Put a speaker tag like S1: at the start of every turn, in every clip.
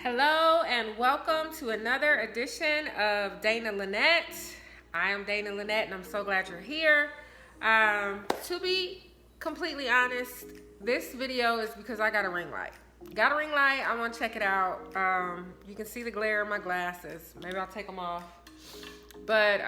S1: Hello and welcome to another edition of Dana Lynette. I am Dana Lynette and I'm so glad you're here. To be completely honest, this video is because I got a ring light. I want to check it out. You can see the glare in my glasses. Maybe I'll take them off. But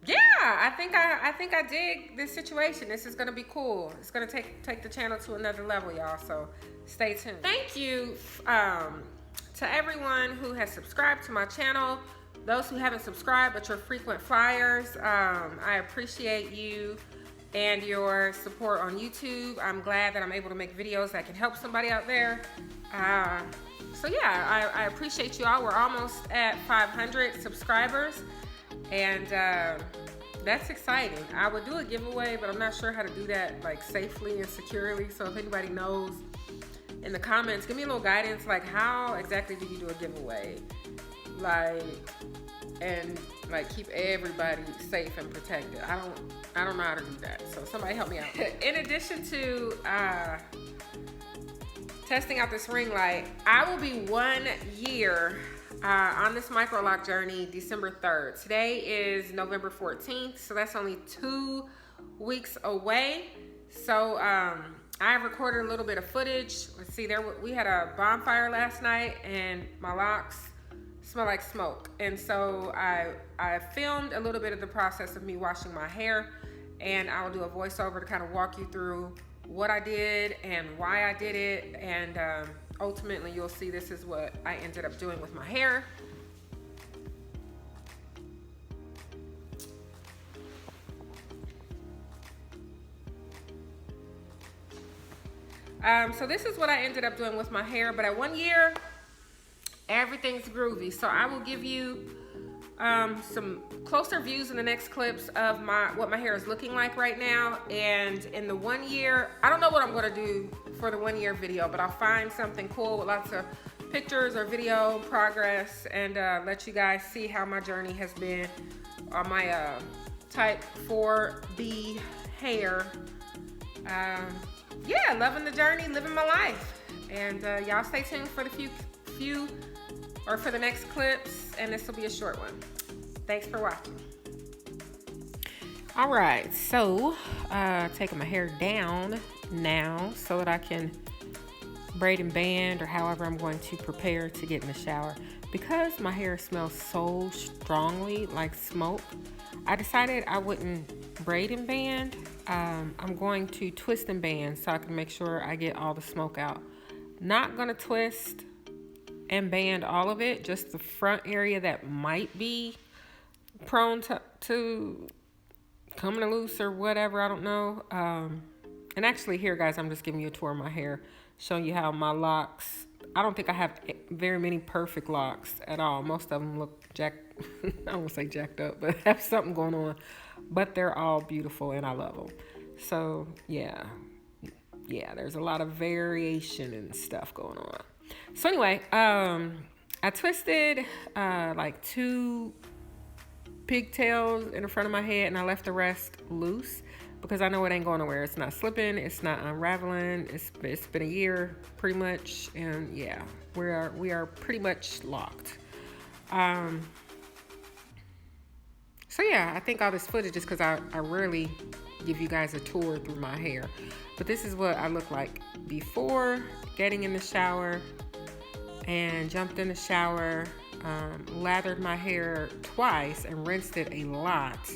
S1: yeah, I think I dig this situation. This is gonna be cool. It's gonna take the channel to another level, y'all. So stay tuned. Thank you to everyone who has subscribed to my channel. Those who haven't subscribed but you're frequent flyers, I appreciate you and your support on YouTube. I'm glad that I'm able to make videos that can help somebody out there. So yeah, I appreciate you all. We're almost at 500 subscribers. And that's exciting. I would do a giveaway, but I'm not sure how to do that like safely and securely. So if anybody knows in the comments, give me a little guidance, like how exactly do you do a giveaway? And keep everybody safe and protected. I don't know how to do that. So somebody help me out. In addition to testing out this ring light, I will be 1 year on this Microloc journey December 3rd. Today is November 14th, so that's only 2 weeks away. So I recorded a little bit of footage. Let's see, we had a bonfire last night and my locks smell like smoke. And so I filmed a little bit of the process of me washing my hair, and I will do a voiceover to kind of walk you through what I did and why I did it. And ultimately, you'll see this is what I ended up doing with my hair. So this is what I ended up doing with my hair, but at 1 year, everything's groovy. So I will give you some closer views in the next clips of what my hair is looking like right now. And in the 1 year, I don't know what I'm gonna do for the 1 year video, but I'll find something cool with lots of pictures or video progress and let you guys see how my journey has been on my type 4B hair. Yeah, loving the journey, living my life. And y'all stay tuned for the for the next clips, and this will be a short one. Thanks for watching. All right, so taking my hair down now so that I can braid and band, or however I'm going to prepare to get in the shower. Because my hair smells so strongly like smoke, I decided I wouldn't braid and band. I'm going to twist and band so I can make sure I get all the smoke out. Not gonna twist and band all of it, just the front area that might be prone to coming loose or whatever, I don't know. And actually here, guys, I'm just giving you a tour of my hair, showing you how my locks, I don't think I have very many perfect locks at all. Most of them look I won't say jacked up, but have something going on. But they're all beautiful and I love them. So yeah, there's a lot of variation and stuff going on. So anyway, I twisted like 2 pigtails in the front of my head, and I left the rest loose because I know it ain't going nowhere. It's not slipping, it's not unraveling. It's been a year pretty much, and yeah, we are pretty much locked. So yeah, I think all this footage is because I rarely give you guys a tour through my hair. But this is what I look like before getting in the shower, and jumped in the shower, lathered my hair twice and rinsed it a lot.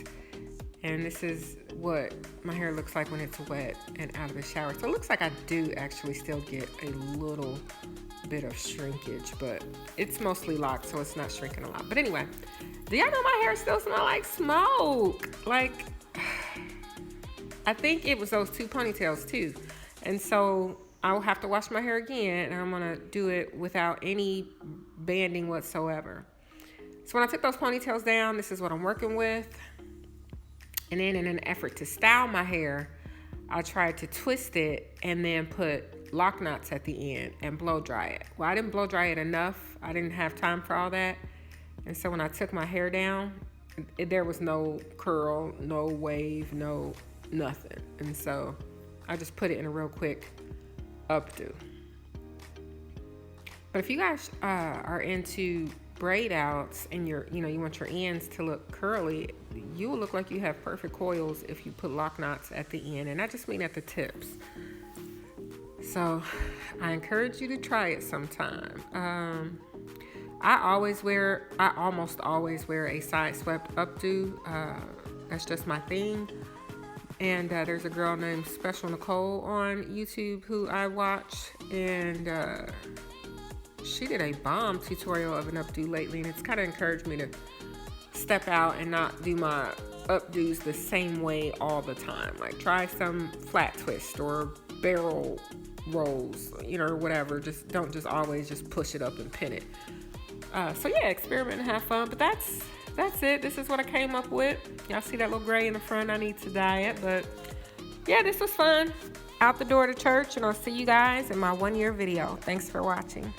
S1: And this is what my hair looks like when it's wet and out of the shower. So it looks like I do actually still get a little bit of shrinkage, but it's mostly locked, so it's not shrinking a lot. But anyway, do y'all know my hair still smells like smoke? Like, I think it was those 2 ponytails too. And so I will have to wash my hair again, and I'm gonna do it without any banding whatsoever. So when I took those ponytails down, this is what I'm working with. And then in an effort to style my hair, I tried to twist it and then put lock knots at the end and blow dry it. Well, I didn't blow dry it enough. I didn't have time for all that. And so when I took my hair down, there was no curl, no wave, no nothing. And so I just put it in a real quick updo. But if you guys are into braid outs and you want your ends to look curly, you will look like you have perfect coils if you put lock knots at the end, and I just mean at the tips. So I encourage you to try it sometime. I almost always wear a side swept updo. That's just my thing. And there's a girl named Special Nicole on YouTube who I watch, and she did a bomb tutorial of an updo lately, and it's kind of encouraged me to step out and not do my updos the same way all the time. Like, try some flat twist or barrel rolls, or whatever. Just don't just always just push it up and pin it. So yeah, experiment and have fun. But that's it. This is what I came up with. Y'all see that little gray in the front? I need to dye it. But yeah, this was fun. Out the door to church, and I'll see you guys in my 1-year video. Thanks for watching.